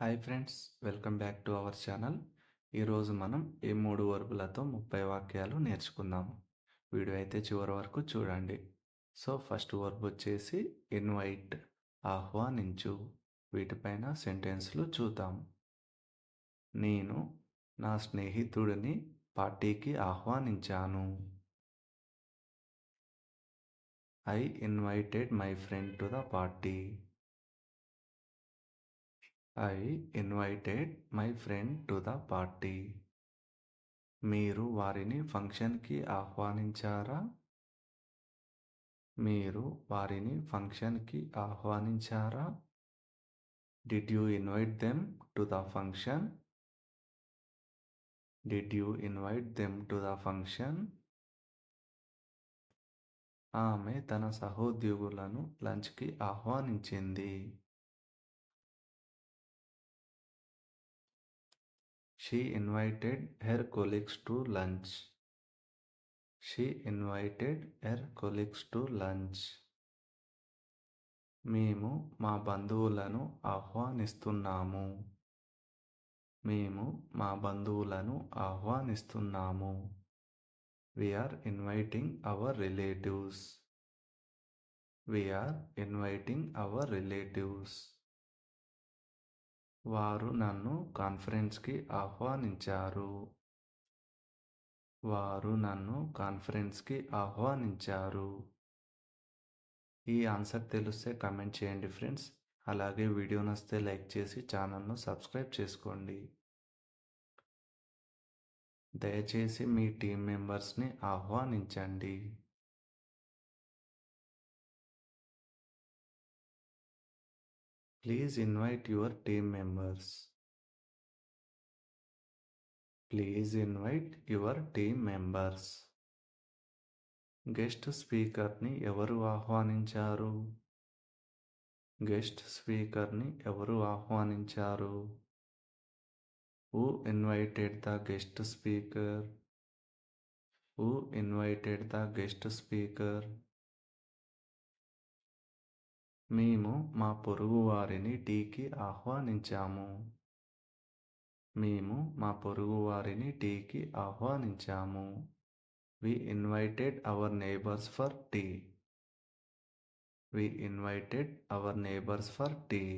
Hi friends, welcome back to our channel. ఈరోజు మనం ఈ 3 వర్బులతో 30 వాక్యాలు నేర్చుకుందాము. వీడియో అయితే చివరి వరకు చూడండి. సో ఫస్ట్ వర్బ్ వచ్చేసి ఇన్వైట్, ఆహ్వానించు. వీటిపైన సెంటెన్స్లు చూద్దాం. నేను నా స్నేహితుడిని పార్టీకి ఆహ్వానించాను. I invited my friend to the party. I invited my friend to the party. మీరు వారిని ఫంక్షన్కి ఆహ్వానించారా? మీరు వారిని ఫంక్షన్కి ఆహ్వానించారా? Did you invite them to the function? Did you invite them to the function? ఆమె తన సహోద్యోగులను లంచ్కి ఆహ్వానించింది. She invited her colleagues to lunch. She invited her colleagues to lunch. మేము మా బంధువులను ఆహ్వానిస్తున్నాము. మేము మా బంధువులను ఆహ్వానిస్తున్నాము. We are inviting our relatives. We are inviting our relatives. వారు నన్ను కాన్ఫరెన్స్కి ఆహ్వానించారు. వారు నన్ను కాన్ఫరెన్స్కి ఆహ్వానించారు. ఈ ఆన్సర్ తెలిస్తే కామెంట్ చేయండి ఫ్రెండ్స్. అలాగే వీడియో నచ్చితే లైక్ చేసి ఛానల్ను సబ్స్క్రైబ్ చేసుకోండి. దయచేసి మీ టీం మెంబర్స్ని ఆహ్వానించండి. Please invite your team members. Please invite your team members. Guest స్పీకర్ని ఎవరు ఆహ్వానించారు? గెస్ట్ స్పీకర్ని ఎవరు ఆహ్వానించారు? Who invited the guest speaker? Who invited the guest speaker? మేము మా పొరుగు వారిని టీకి ఆహ్వానించాము. మేము మా పొరుగు వారిని టీకి ఆహ్వానించాము. We invited our neighbors for tea. We invited our neighbors for tea.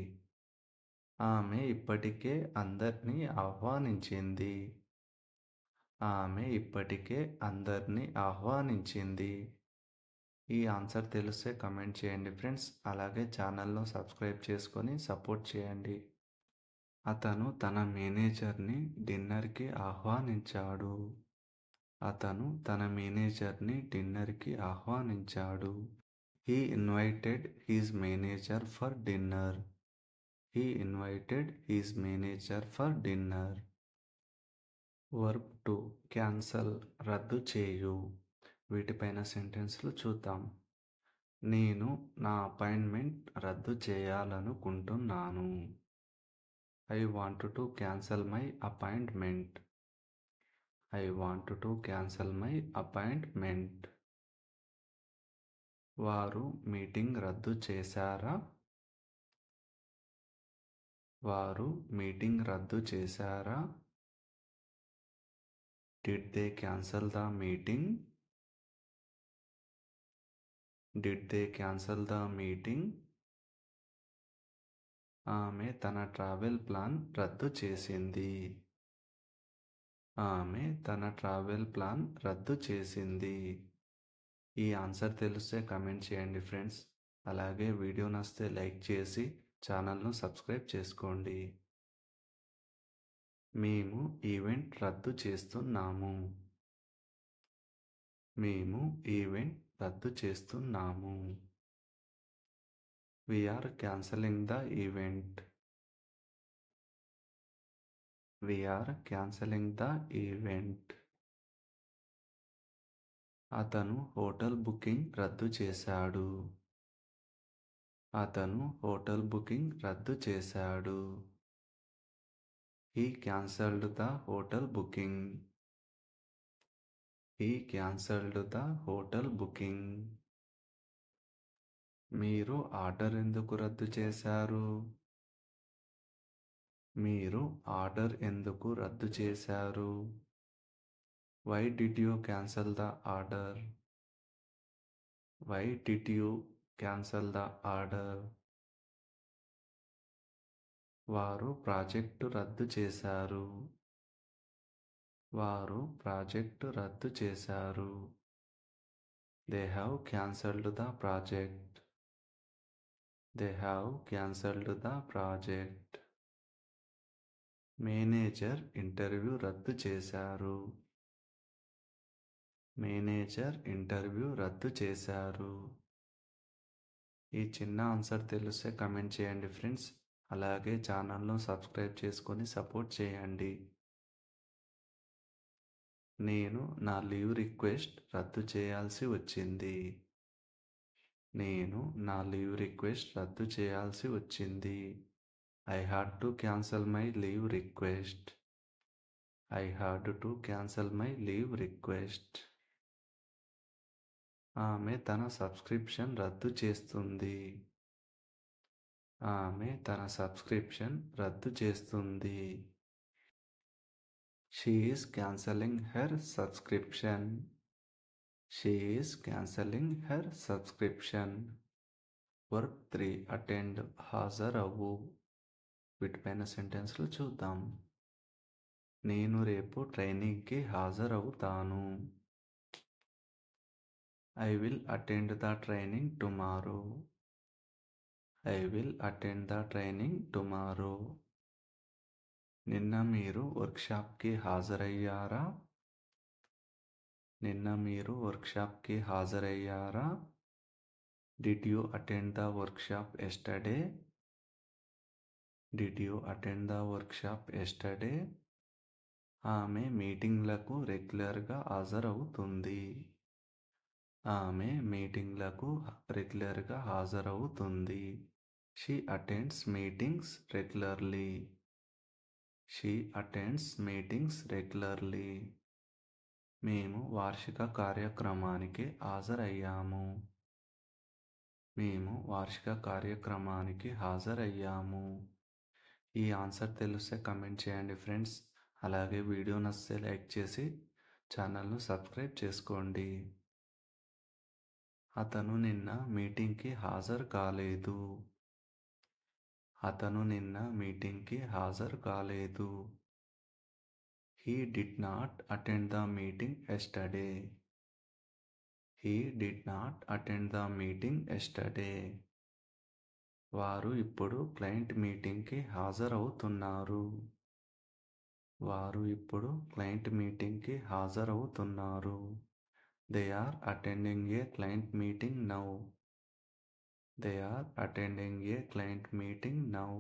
ఆమె ఇప్పటికే అందరినీ ఆహ్వానించింది. ఆమె ఇప్పటికే అందరినీ ఆహ్వానించింది. ఈ ఆన్సర్ తెలిస్తే కమెంట్ చేయండి ఫ్రెండ్స్. అలాగే ఛానల్ను సబ్స్క్రైబ్ చేసుకొని సపోర్ట్ చేయండి. అతను తన మేనేజర్ని డిన్నర్కి ఆహ్వానించాడు. అతను తన మేనేజర్ని డిన్నర్కి ఆహ్వానించాడు. He invited his manager for dinner. He invited his manager for dinner. Verb 2 cancel, రద్దు చేయు. వీటిపైన సెంటెన్స్లు చూద్దాం. నేను నా అపాయింట్మెంట్ రద్దు చేయాలనుకుంటున్నాను. I want to cancel my appointment. I want to cancel my appointment. వారు మీటింగ్ రద్దు చేశారా? వారు మీటింగ్ రద్దు చేశారా? Did they cancel the meeting? Did they cancel the meeting? ఆమె తన ట్రావెల్ ప్లాన్ రద్దు చేసింది. ఆమె తన ట్రావెల్ ప్లాన్ రద్దు చేసింది. ఈ ఆన్సర్ తెలిస్తే కమెంట్ చేయండి ఫ్రెండ్స్. అలాగే వీడియో నచ్చితే లైక్ చేసి ఛానల్ను సబ్స్క్రైబ్ చేసుకోండి. మేము ఈవెంట్ రద్దు చేస్తున్నాము. మేము ఈవెంట్ రద్దు చేస్తున్నాము. We are cancelling the event. We are cancelling the event. అతను హోటల్ బుకింగ్ రద్దు చేశాడు. అతను హోటల్ బుకింగ్ రద్దు చేశాడు. He cancelled the hotel booking. He cancelled the hotel booking. మీరు ఆర్డర్ ఎందుకు రద్దు చేశారు? మీరు ఆర్డర్ ఎందుకు రద్దు చేశారు? Why did you cancel the order? Why did you cancel the order? వారు ప్రాజెక్టు రద్దు చేశారు. వారు ప్రాజెక్టు రద్దు చేశారు. They have cancelled the project. They have cancelled the project. Manager interview రద్దు చేశారు. మేనేజర్ ఇంటర్వ్యూ రద్దు చేశారు. ఈ చిన్న ఆన్సర్ తెలిస్తే కమెంట్ చేయండి ఫ్రెండ్స్. అలాగే ఛానల్ను సబ్స్క్రైబ్ చేసుకొని సపోర్ట్ చేయండి. నేను నా లీవ్ రిక్వెస్ట్ రద్దు చేయాల్సి వచ్చింది. నేను నా లీవ్ రిక్వెస్ట్ రద్దు చేయాల్సి వచ్చింది. I had to cancel my leave request. I had to cancel my leave request. ఆమె తన సబ్స్క్రిప్షన్ రద్దు చేస్తుంది. ఆమె తన సబ్స్క్రిప్షన్ రద్దు చేస్తుంది. She is cancelling her subscription. She is cancelling her subscription. Verb 3 attend హాజరవ్వు. వీటిపైన సెంటెన్స్లు చూద్దాం. నేను రేపు ట్రైనింగ్కి హాజరవుతాను. I will attend the training tomorrow. I will attend the training tomorrow. నిన్న మీరు వర్క్షాప్కి హాజరయ్యారా? నిన్న మీరు వర్క్షాప్కి హాజరయ్యారా? Did you attend the workshop yesterday? Did you attend the workshop yesterday? ఆమె మీటింగ్లకు రెగ్యులర్గా హాజరవుతుంది. ఆమె మీటింగ్లకు రెగ్యులర్గా హాజరవుతుంది. She attends meetings regularly. She attends meetings regularly. మేము వార్షిక కార్యక్రమానికి హాజరయ్యాము. మేము వార్షిక కార్యక్రమానికి హాజరయ్యాము. ఈ ఆన్సర్ తెలిస్తే కమెంట్ చేయండి ఫ్రెండ్స్. అలాగే వీడియో నచ్చితే లైక్ చేసి ఛానల్ను సబ్స్క్రైబ్ చేసుకోండి. అతను నిన్న మీటింగ్కి హాజరు కాలేదు. అతను నిన్న మీటింగ్కి హాజరు కాలేదు. He did not attend the meeting yesterday. He did not attend the meeting yesterday. వారు ఇప్పుడు క్లయింట్ మీటింగ్కి హాజరవుతున్నారు. వారు ఇప్పుడు క్లయింట్ మీటింగ్కి హాజరవుతున్నారు. They are attending a client meeting now. They are attending a client meeting now.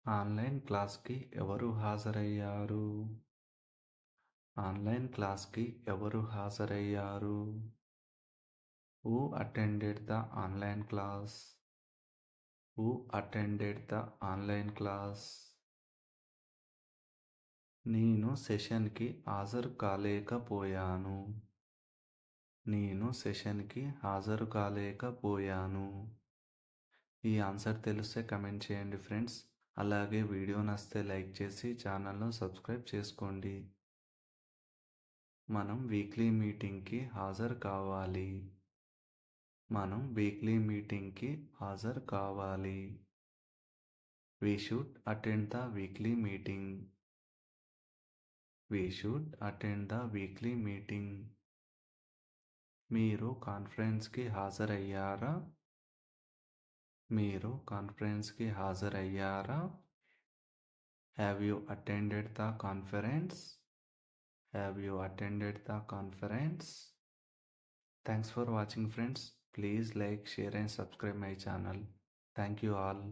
Online క్లాస్కి ఎవరు హాజరయ్యారు? ఆన్లైన్ క్లాస్కి ఎవరు హాజరయ్యారు? Who attended the online class? Who attended the online class? నేను సెషన్కి హాజరు కాలేకపోయాను. నేను సెషన్కి హాజరు కాలేకపోయాను. ఈ ఆన్సర్ తెలిస్తే కమెంట్ చేయండి ఫ్రెండ్స్. అలాగే వీడియో నచ్చితే లైక్ చేసి ఛానల్ను సబ్స్క్రైబ్ చేసుకోండి. మనం వీక్లీ మీటింగ్కి హాజరు కావాలి. మనం వీక్లీ మీటింగ్కి హాజరు కావాలి. We should attend the weekly meeting. We should attend the weekly meeting. మీరు కాన్ఫరెన్స్కి హాజరయ్యారా? మీరు కాన్ఫరెన్స్కి హాజరయ్యారా? Have you attended the conference? Have you attended the conference? Thanks for watching friends. Please like, share and subscribe my channel. Thank you all.